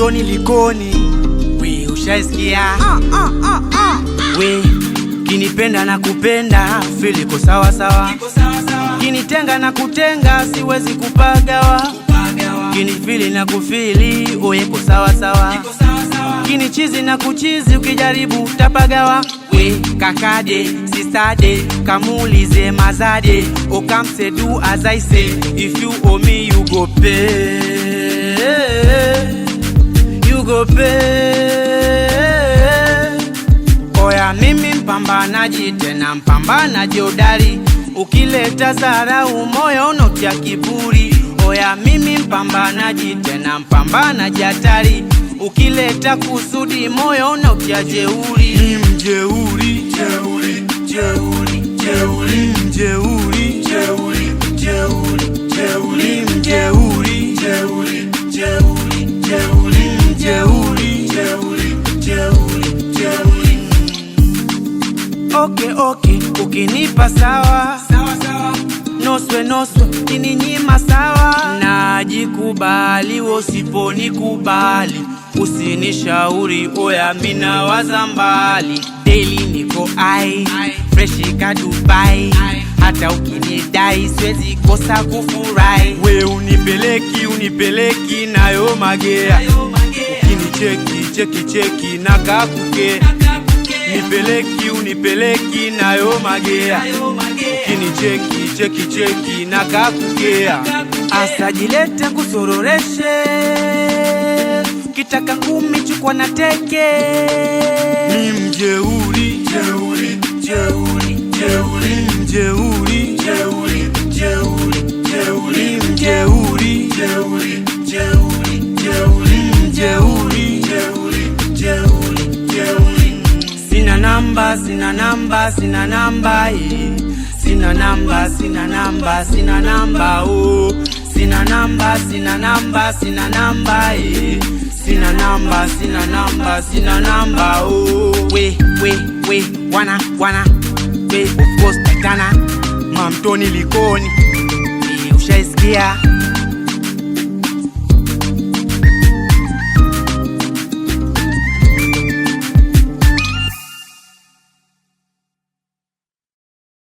Mamtoni Likoni, we ushaisikia? We kinipenda na kupenda, feel iko sawa sawa. Kinitenga na kutenga, siwezi kupagawa. Kinifili na kufili, oye iko sawa sawa. Kinichizi na kuchizi, ukijaribu utapagawa. We kakade, sistade, kamulize mazade. O come say do as I say, if you owe me you go pay. You go pay. Oya mimi mpambanaji, tena mpambanaji hodari. Ukileta dharau moyo unatia kiburi. Oya mimi mpambanaji, tena mpambanaji hatari. Ukileta kusudi moyo unatia jeuri. Mjeuri, jeuri, jeuri, jeuri, mjeuri, jeuri, jeuri, jeuri, mjeuri, jeuri, jeuri, jeuri, mjeuri, jeuri, jeuri, jeuri. Okay, ukinipa sawa sawa sawa, noswe kininyima sawa. Najikubali usiponikubali, usinishauri oya mina wazambali. Daily niko ai, fresh ka Dubai, hata ukinidai siwezi kosa kufurahi. We unipeleki nayo magea, ukinicheki na kakuke. Unipeleki nayo magea, ukinicheki na kakukea. Asajilete kusororeshe, kitaka ngumi chukwa na teke. Ni mjeuri, jeuri, jeuri, jeuri, mjeuri, jeuri, jeuri, jeuri, mjeuri, jeuri, jeuri, jeuri, mjeuri, jeuri, jeuri, jeuri. Sina namba, sina namba, sina namba, sina namba, sina namba, sina namba, oh. Sina namba, sina namba, sina namba, sina namba, sina namba, sina namba, oh. We, wana, we, of course Titana, Mamtoni Likoni, ushaisikia?